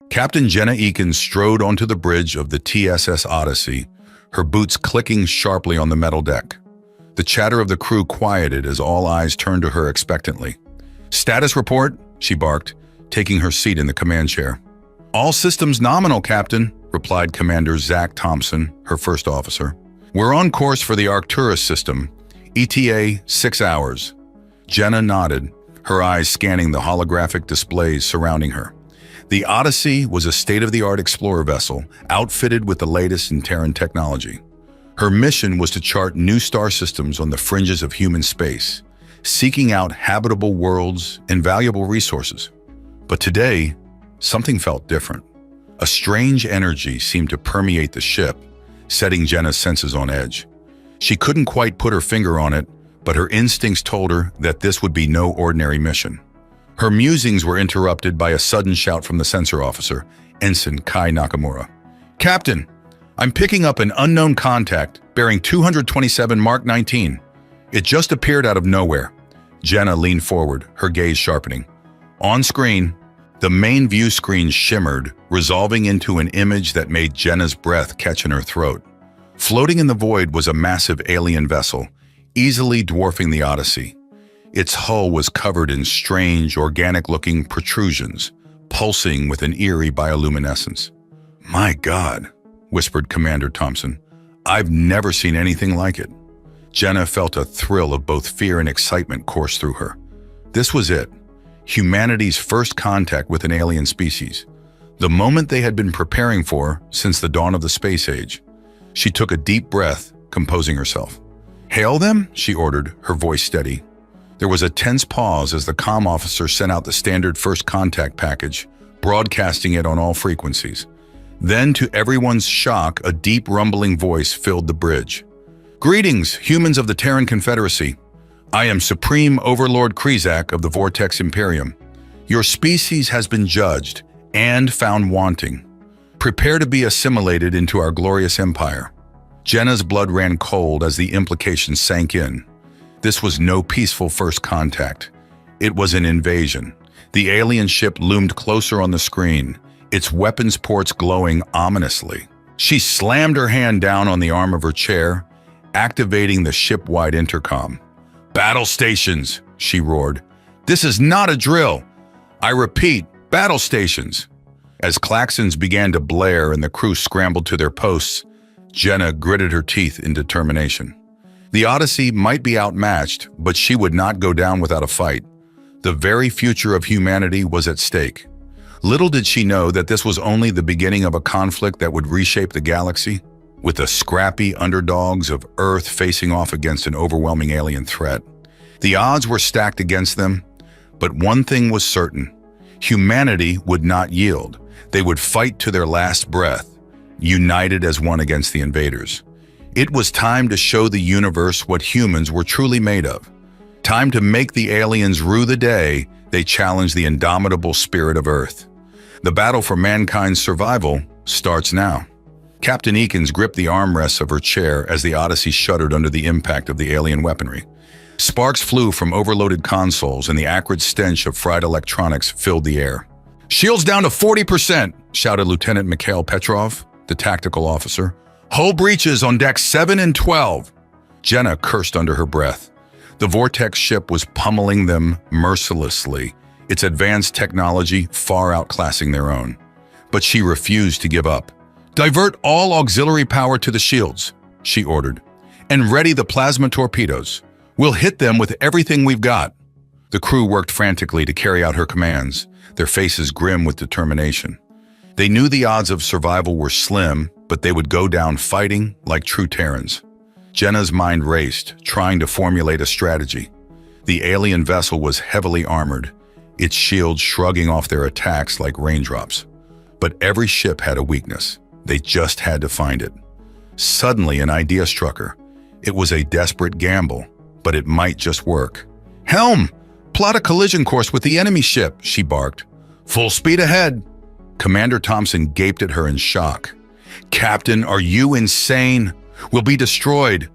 Captain Jenna Eakins strode onto the bridge of the TSS Odyssey, her boots clicking sharply on the metal deck. The chatter of the crew quieted as all eyes turned to her expectantly. "Status report," she barked, taking her seat in the command chair. "All systems nominal, Captain," replied Commander Zach Thompson, her first officer. "We're on course for the Arcturus system, ETA 6 hours. Jenna nodded, her eyes scanning the holographic displays surrounding her. The Odyssey was a state-of-the-art explorer vessel, outfitted with the latest in Terran technology. Her mission was to chart new star systems on the fringes of human space, seeking out habitable worlds and valuable resources. But today, something felt different. A strange energy seemed to permeate the ship, setting Jenna's senses on edge. She couldn't quite put her finger on it, but her instincts told her that this would be no ordinary mission. Her musings were interrupted by a sudden shout from the sensor officer, Ensign Kai Nakamura. "Captain, I'm picking up an unknown contact bearing 227 Mark 19. It just appeared out of nowhere." Jenna leaned forward, her gaze sharpening. On screen, the main view screen shimmered, resolving into an image that made Jenna's breath catch in her throat. Floating in the void was a massive alien vessel, easily dwarfing the Odyssey. Its hull was covered in strange, organic-looking protrusions, pulsing with an eerie bioluminescence. "My God," whispered Commander Thompson. "I've never seen anything like it." Jenna felt a thrill of both fear and excitement course through her. This was it, humanity's first contact with an alien species, the moment they had been preparing for since the dawn of the space age. She took a deep breath, composing herself. "Hail them," she ordered, her voice steady. There was a tense pause as the comm officer sent out the standard first contact package, broadcasting it on all frequencies. Then, to everyone's shock, a deep rumbling voice filled the bridge. "Greetings, humans of the Terran Confederacy. I am Supreme Overlord Krizak of the Vortex Imperium. Your species has been judged and found wanting. Prepare to be assimilated into our glorious empire." Jenna's blood ran cold as the implication sank in. This was no peaceful first contact. It was an invasion. The alien ship loomed closer on the screen, its weapons ports glowing ominously. She slammed her hand down on the arm of her chair, activating the ship-wide intercom. "Battle stations," she roared. "This is not a drill. I repeat, battle stations." As klaxons began to blare and the crew scrambled to their posts, Jenna gritted her teeth in determination. The Odyssey might be outmatched, but she would not go down without a fight. The very future of humanity was at stake. Little did she know that this was only the beginning of a conflict that would reshape the galaxy, with the scrappy underdogs of Earth facing off against an overwhelming alien threat. The odds were stacked against them, but one thing was certain: humanity would not yield. They would fight to their last breath, united as one against the invaders. It was time to show the universe what humans were truly made of. Time to make the aliens rue the day they challenged the indomitable spirit of Earth. The battle for mankind's survival starts now. Captain Eakins gripped the armrests of her chair as the Odyssey shuddered under the impact of the alien weaponry. Sparks flew from overloaded consoles and the acrid stench of fried electronics filled the air. "Shields down to 40%, shouted Lieutenant Mikhail Petrov, the tactical officer. "Hull breaches on decks 7 and 12. Jenna cursed under her breath. The Vortex ship was pummeling them mercilessly, its advanced technology far outclassing their own. But she refused to give up. "Divert all auxiliary power to the shields," she ordered, "and ready the plasma torpedoes. We'll hit them with everything we've got." The crew worked frantically to carry out her commands, their faces grim with determination. They knew the odds of survival were slim, but they would go down fighting like true Terrans. Jenna's mind raced, trying to formulate a strategy. The alien vessel was heavily armored, its shields shrugging off their attacks like raindrops. But every ship had a weakness. They just had to find it. Suddenly, an idea struck her. It was a desperate gamble, but it might just work. "Helm! Plot a collision course with the enemy ship," she barked. "Full speed ahead." Commander Thompson gaped at her in shock. "Captain, are you insane? We'll be destroyed."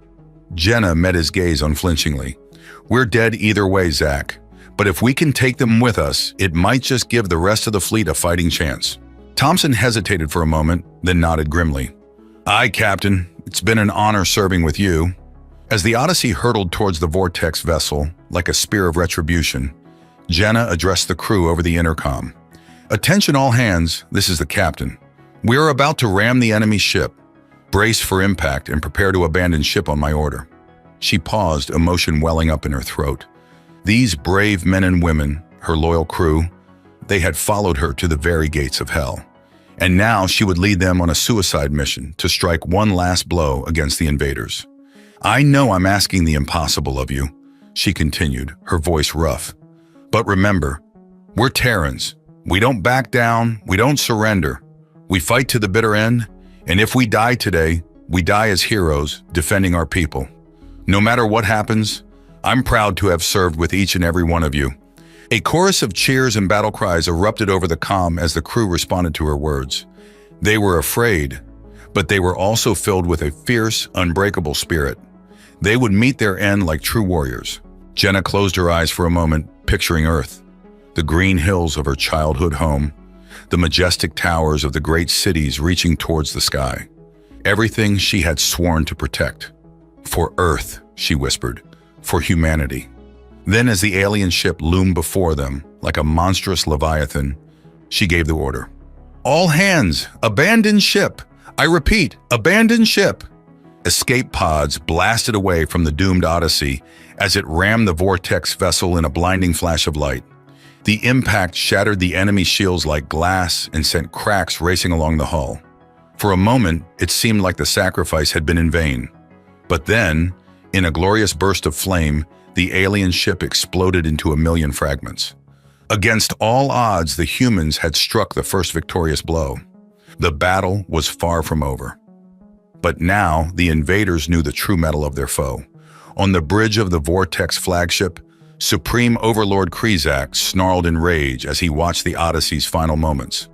Jenna met his gaze unflinchingly. "We're dead either way, Zach. But if we can take them with us, it might just give the rest of the fleet a fighting chance." Thompson hesitated for a moment, then nodded grimly. Aye, Captain. It's been an honor serving with you. As the Odyssey hurtled towards the Vortex vessel, like a spear of retribution, Jenna addressed the crew over the intercom. Attention all hands, this is the captain. We are about to ram the enemy ship. Brace for impact and prepare to abandon ship on my order. She paused, emotion welling up in her throat. These brave men and women, her loyal crew, they had followed her to the very gates of hell. And now she would lead them on a suicide mission to strike one last blow against the invaders. I know I'm asking the impossible of you, she continued, her voice rough. But remember, we're Terrans. We don't back down, we don't surrender. We fight to the bitter end, and if we die today, we die as heroes, defending our people. No matter what happens, I'm proud to have served with each and every one of you. A chorus of cheers and battle cries erupted over the comm as the crew responded to her words. They were afraid, but they were also filled with a fierce, unbreakable spirit. They would meet their end like true warriors. Jenna closed her eyes for a moment, picturing Earth, the green hills of her childhood home, the majestic towers of the great cities reaching towards the sky. Everything she had sworn to protect. For Earth, she whispered, for humanity. Then as the alien ship loomed before them, like a monstrous leviathan, she gave the order. All hands, abandon ship. I repeat, abandon ship. Escape pods blasted away from the doomed Odyssey as it rammed the Vortex vessel in a blinding flash of light. The impact shattered the enemy shields like glass and sent cracks racing along the hull. For a moment, it seemed like the sacrifice had been in vain. But then, in a glorious burst of flame, the alien ship exploded into a million fragments. Against all odds, the humans had struck the first victorious blow. The battle was far from over. But now, the invaders knew the true mettle of their foe. On the bridge of the Vortex flagship, Supreme Overlord Krizak snarled in rage as he watched the Odyssey's final moments.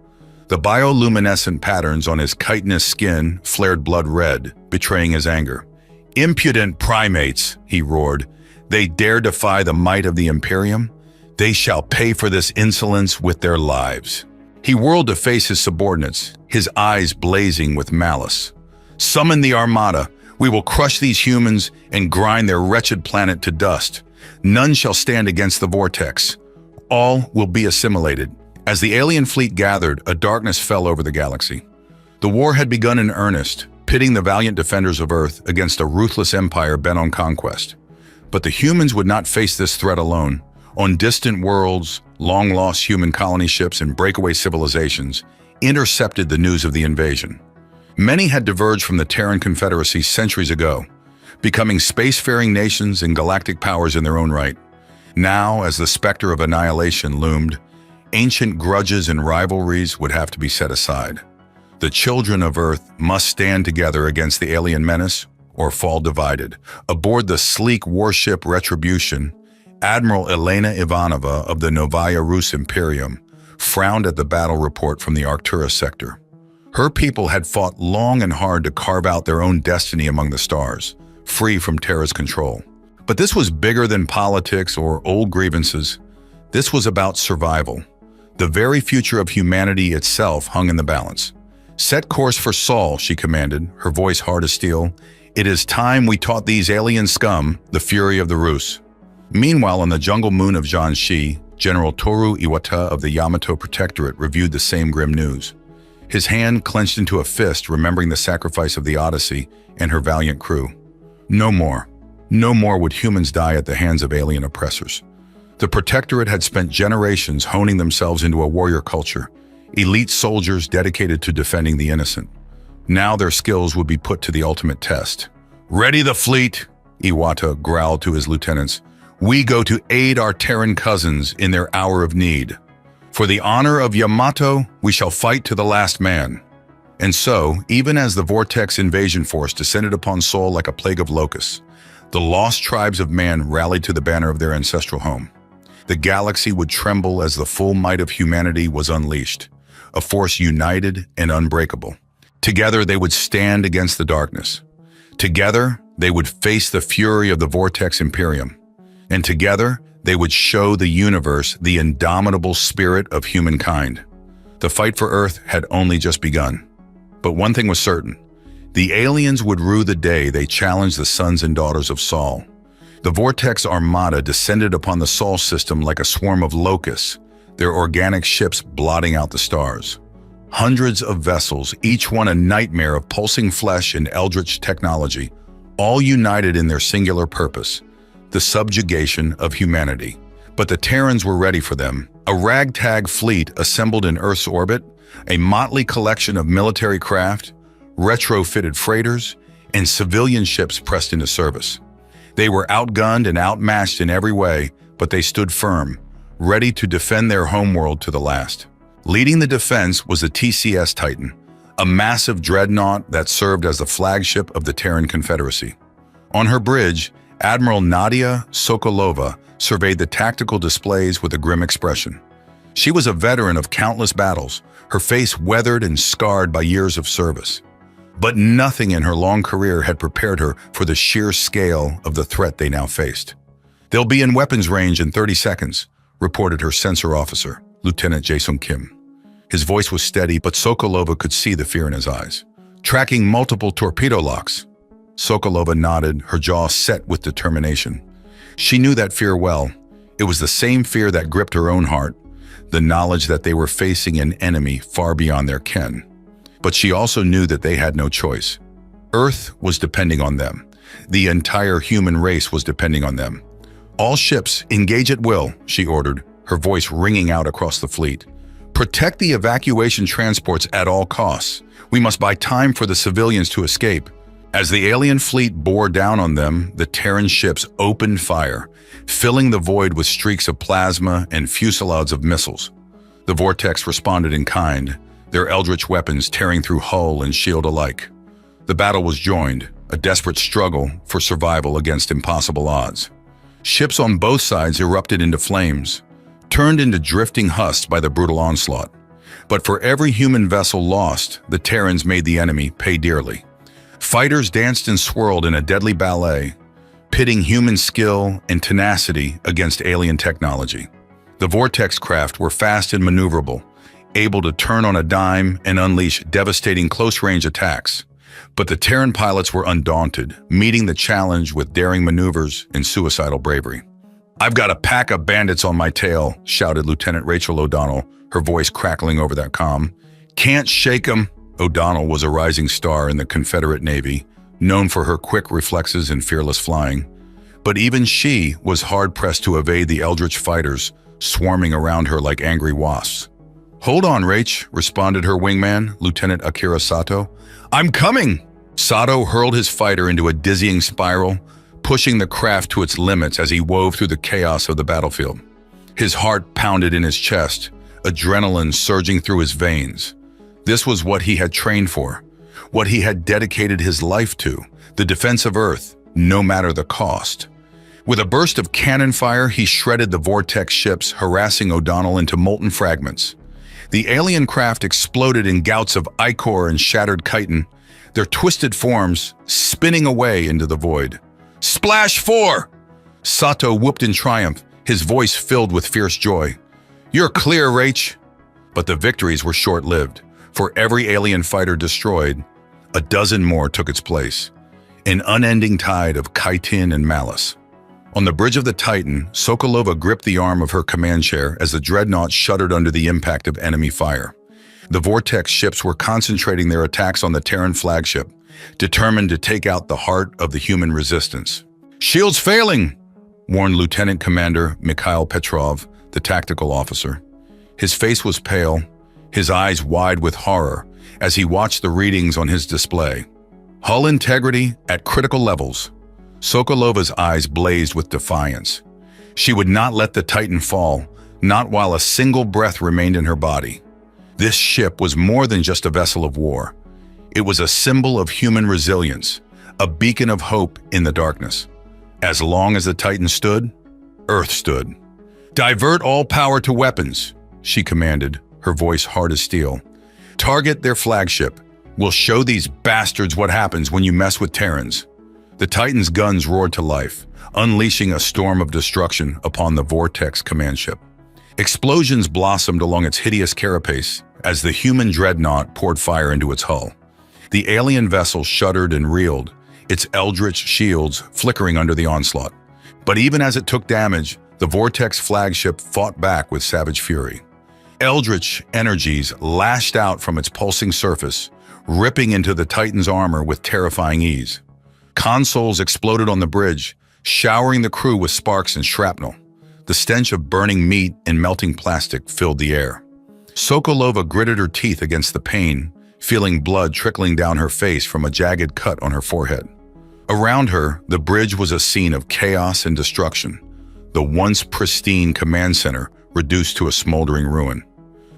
The bioluminescent patterns on his chitinous skin flared blood red, betraying his anger. Impudent primates, he roared. They dare defy the might of the Imperium? They shall pay for this insolence with their lives. He whirled to face his subordinates, his eyes blazing with malice. Summon the Armada. We will crush these humans and grind their wretched planet to dust. None shall stand against the Vortex. All will be assimilated. As the alien fleet gathered, a darkness fell over the galaxy. The war had begun in earnest, pitting the valiant defenders of Earth against a ruthless empire bent on conquest. But the humans would not face this threat alone. On distant worlds, long-lost human colony ships and breakaway civilizations intercepted the news of the invasion. Many had diverged from the Terran Confederacy centuries ago, becoming spacefaring nations and galactic powers in their own right. Now, as the specter of annihilation loomed, ancient grudges and rivalries would have to be set aside. The children of Earth must stand together against the alien menace or fall divided. Aboard the sleek warship Retribution, Admiral Elena Ivanova of the Novaya Rus Imperium frowned at the battle report from the Arcturus sector. Her people had fought long and hard to carve out their own destiny among the stars, free from Terra's control. But this was bigger than politics or old grievances. This was about survival. The very future of humanity itself hung in the balance. Set course for Sol, she commanded, her voice hard as steel. It is time we taught these alien scum the fury of the Rus. Meanwhile, on the jungle moon of Jiangxi, General Toru Iwata of the Yamato Protectorate reviewed the same grim news. His hand clenched into a fist, remembering the sacrifice of the Odyssey and her valiant crew. No more. No more would humans die at the hands of alien oppressors. The Protectorate had spent generations honing themselves into a warrior culture, elite soldiers dedicated to defending the innocent. Now their skills would be put to the ultimate test. Ready the fleet, Iwata growled to his lieutenants. We go to aid our Terran cousins in their hour of need. For the honor of Yamato, we shall fight to the last man. And so, even as the Vortex invasion force descended upon Sol like a plague of locusts, the lost tribes of man rallied to the banner of their ancestral home. The galaxy would tremble as the full might of humanity was unleashed, a force united and unbreakable. Together they would stand against the darkness. Together they would face the fury of the Vortex Imperium. And together they would show the universe the indomitable spirit of humankind. The fight for Earth had only just begun. But one thing was certain. The aliens would rue the day they challenged the sons and daughters of Sol. The Vortex Armada descended upon the Sol system like a swarm of locusts, their organic ships blotting out the stars. Hundreds of vessels, each one a nightmare of pulsing flesh and eldritch technology, all united in their singular purpose, the subjugation of humanity. But the Terrans were ready for them. A ragtag fleet assembled in Earth's orbit, a motley collection of military craft, retrofitted freighters, and civilian ships pressed into service. They were outgunned and outmatched in every way, but they stood firm, ready to defend their homeworld to the last. Leading the defense was the TCS Titan, a massive dreadnought that served as the flagship of the Terran Confederacy. On her bridge, Admiral Nadia Sokolova surveyed the tactical displays with a grim expression. She was a veteran of countless battles, her face weathered and scarred by years of service. But nothing in her long career had prepared her for the sheer scale of the threat they now faced. "They'll be in weapons range in 30 seconds, reported her sensor officer, Lieutenant Jason Kim. His voice was steady, but Sokolova could see the fear in his eyes. "Tracking multiple torpedo locks." Sokolova nodded, her jaw set with determination. She knew that fear well. It was the same fear that gripped her own heart, the knowledge that they were facing an enemy far beyond their ken. But she also knew that they had no choice. Earth was depending on them. The entire human race was depending on them. "All ships, engage at will," she ordered, her voice ringing out across the fleet. "Protect the evacuation transports at all costs. We must buy time for the civilians to escape." As the alien fleet bore down on them, the Terran ships opened fire, filling the void with streaks of plasma and fusillades of missiles. The Vortex responded in kind, their eldritch weapons tearing through hull and shield alike. The battle was joined, a desperate struggle for survival against impossible odds. Ships on both sides erupted into flames, turned into drifting husks by the brutal onslaught. But for every human vessel lost, the Terrans made the enemy pay dearly. Fighters danced and swirled in a deadly ballet, pitting human skill and tenacity against alien technology. The Vortex craft were fast and maneuverable, able to turn on a dime and unleash devastating close-range attacks. But the Terran pilots were undaunted, meeting the challenge with daring maneuvers and suicidal bravery. "I've got a pack of bandits on my tail," shouted Lieutenant Rachel O'Donnell, her voice crackling over that comm. "Can't shake 'em." O'Donnell was a rising star in the Confederate Navy, known for her quick reflexes and fearless flying. But even she was hard-pressed to evade the eldritch fighters swarming around her like angry wasps. "Hold on, Rach," responded her wingman, Lieutenant Akira Sato. "I'm coming!" Sato hurled his fighter into a dizzying spiral, pushing the craft to its limits as he wove through the chaos of the battlefield. His heart pounded in his chest, adrenaline surging through his veins. This was what he had trained for, what he had dedicated his life to, the defense of Earth, no matter the cost. With a burst of cannon fire, he shredded the Vortex ships, harassing O'Donnell into molten fragments. The alien craft exploded in gouts of ichor and shattered chitin, their twisted forms spinning away into the void. "Splash 4!" Sato whooped in triumph, his voice filled with fierce joy. "You're clear, Rach." But the victories were short-lived. For every alien fighter destroyed, a dozen more took its place, an unending tide of chitin and malice. On the bridge of the Titan, Sokolova gripped the arm of her command chair as the dreadnought shuddered under the impact of enemy fire. The Vortex ships were concentrating their attacks on the Terran flagship, determined to take out the heart of the human resistance. "Shields failing," warned Lieutenant Commander Mikhail Petrov, the tactical officer. His face was pale, his eyes wide with horror as he watched the readings on his display. "Hull integrity at critical levels." Sokolova's eyes blazed with defiance. She would not let the Titan fall, not while a single breath remained in her body. This ship was more than just a vessel of war. It was a symbol of human resilience, a beacon of hope in the darkness. As long as the Titan stood, Earth stood. "Divert all power to weapons," she commanded, her voice hard as steel. "Target their flagship. We'll show these bastards what happens when you mess with Terrans." The Titan's guns roared to life, unleashing a storm of destruction upon the Vortex command ship. Explosions blossomed along its hideous carapace as the human dreadnought poured fire into its hull. The alien vessel shuddered and reeled, its eldritch shields flickering under the onslaught. But even as it took damage, the Vortex flagship fought back with savage fury. Eldritch energies lashed out from its pulsing surface, ripping into the Titan's armor with terrifying ease. Consoles exploded on the bridge, showering the crew with sparks and shrapnel. The stench of burning meat and melting plastic filled the air. Sokolova gritted her teeth against the pain, feeling blood trickling down her face from a jagged cut on her forehead. Around her, the bridge was a scene of chaos and destruction, the once pristine command center reduced to a smoldering ruin.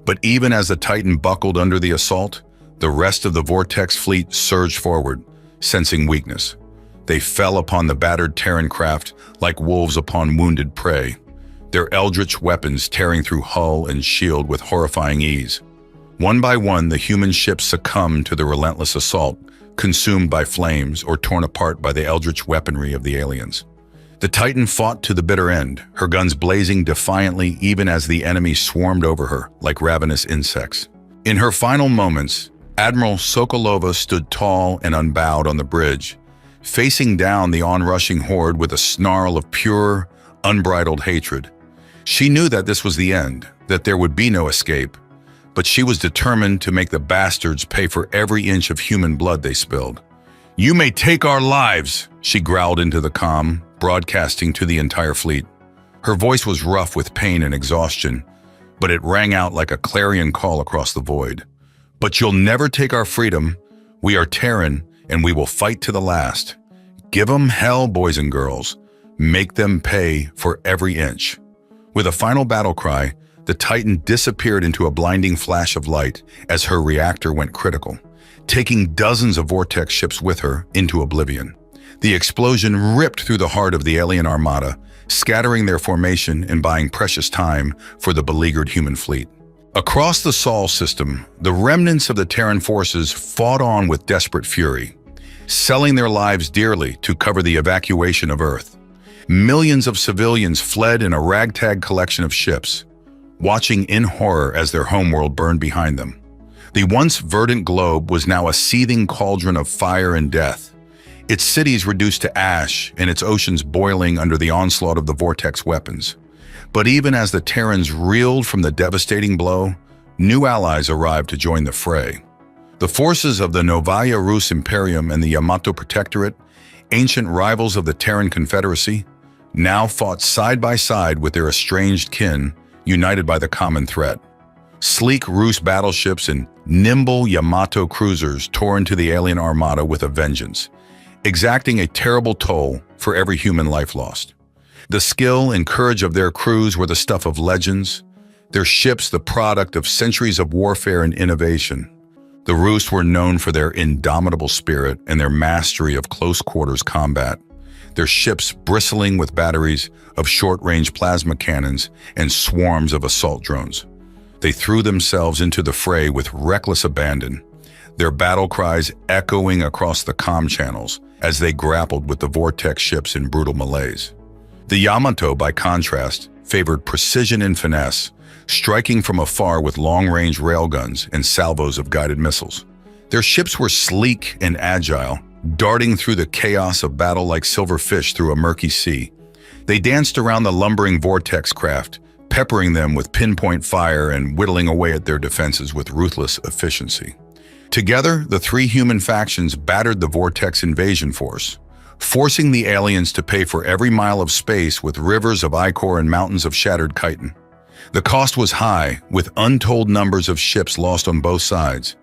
But even as the Titan buckled under the assault, the rest of the Vortex fleet surged forward, sensing weakness. They fell upon the battered Terran craft like wolves upon wounded prey, their eldritch weapons tearing through hull and shield with horrifying ease. One by one, the human ships succumbed to the relentless assault, consumed by flames or torn apart by the eldritch weaponry of the aliens. The Titan fought to the bitter end, her guns blazing defiantly even as the enemy swarmed over her like ravenous insects. In her final moments, Admiral Sokolova stood tall and unbowed on the bridge, facing down the onrushing horde with a snarl of pure, unbridled hatred. She knew that this was the end, that there would be no escape, but she was determined to make the bastards pay for every inch of human blood they spilled. "You may take our lives," she growled into the comm, broadcasting to the entire fleet. Her voice was rough with pain and exhaustion, but it rang out like a clarion call across the void. "But you'll never take our freedom. We are Terran, and we will fight to the last. Give them hell, boys and girls. Make them pay for every inch." With a final battle cry, the Titan disappeared into a blinding flash of light as her reactor went critical, taking dozens of Vortex ships with her into oblivion. The explosion ripped through the heart of the alien armada, scattering their formation and buying precious time for the beleaguered human fleet. Across the Sol system, the remnants of the Terran forces fought on with desperate fury, selling their lives dearly to cover the evacuation of Earth. Millions of civilians fled in a ragtag collection of ships, watching in horror as their homeworld burned behind them. The once verdant globe was now a seething cauldron of fire and death, its cities reduced to ash and its oceans boiling under the onslaught of the Vortex weapons. But even as the Terrans reeled from the devastating blow, new allies arrived to join the fray. The forces of the Novaya Rus Imperium and the Yamato Protectorate, ancient rivals of the Terran Confederacy, now fought side by side with their estranged kin, united by the common threat. Sleek Rus battleships and nimble Yamato cruisers tore into the alien armada with a vengeance, exacting a terrible toll for every human life lost. The skill and courage of their crews were the stuff of legends, their ships the product of centuries of warfare and innovation. The Rus were known for their indomitable spirit and their mastery of close-quarters combat, their ships bristling with batteries of short-range plasma cannons and swarms of assault drones. They threw themselves into the fray with reckless abandon, their battle cries echoing across the comm channels as they grappled with the Vortex ships in brutal malaise. The Yamato, by contrast, favored precision and finesse, striking from afar with long-range railguns and salvos of guided missiles. Their ships were sleek and agile, darting through the chaos of battle like silver fish through a murky sea. They danced around the lumbering Vortex craft, peppering them with pinpoint fire and whittling away at their defenses with ruthless efficiency. Together, the three human factions battered the Vortex invasion force, forcing the aliens to pay for every mile of space with rivers of ichor and mountains of shattered chitin. The cost was high, with untold numbers of ships lost on both sides.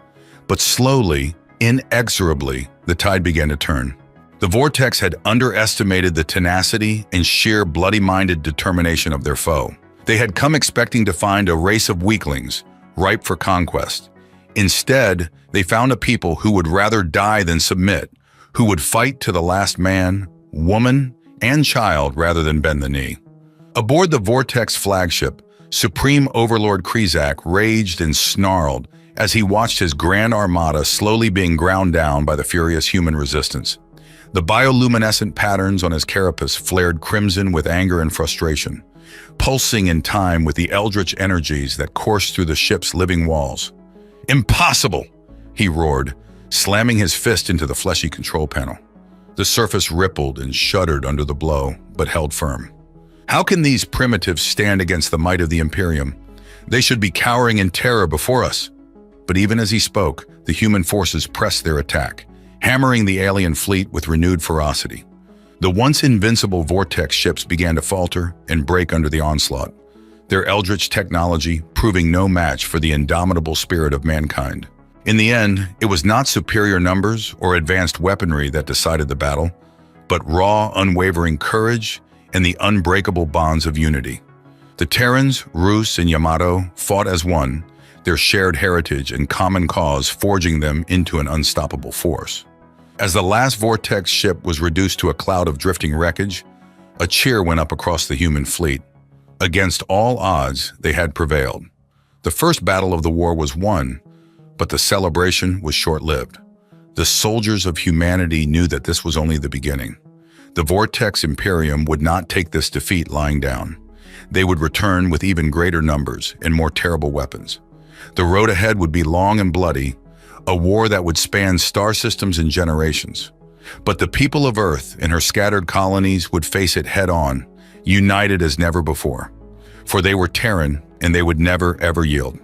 But slowly, inexorably, the tide began to turn. The Vortex had underestimated the tenacity and sheer bloody-minded determination of their foe. They had come expecting to find a race of weaklings, ripe for conquest. Instead, they found a people who would rather die than submit, who would fight to the last man, woman, and child rather than bend the knee. Aboard the Vortex flagship, Supreme Overlord Kryzak raged and snarled as he watched his grand armada slowly being ground down by the furious human resistance. The bioluminescent patterns on his carapace flared crimson with anger and frustration, pulsing in time with the eldritch energies that coursed through the ship's living walls. Impossible! He roared, slamming his fist into the fleshy control panel. The surface rippled and shuddered under the blow, but held firm. How can these primitives stand against the might of the Imperium? They should be cowering in terror before us. But even as he spoke, the human forces pressed their attack, hammering the alien fleet with renewed ferocity. The once invincible vortex ships began to falter and break under the onslaught, their eldritch technology proving no match for the indomitable spirit of mankind. In the end, it was not superior numbers or advanced weaponry that decided the battle, but raw, unwavering courage and the unbreakable bonds of unity. The Terrans, Rus, and Yamato fought as one, their shared heritage and common cause forging them into an unstoppable force. As the last vortex ship was reduced to a cloud of drifting wreckage, a cheer went up across the human fleet. Against all odds, they had prevailed. The first battle of the war was won, but the celebration was short-lived. The soldiers of humanity knew that this was only the beginning. The Vortex Imperium would not take this defeat lying down. They would return with even greater numbers and more terrible weapons. The road ahead would be long and bloody, a war that would span star systems and generations. But the people of Earth and her scattered colonies would face it head-on, united as never before. For they were Terran, and they would never, ever yield.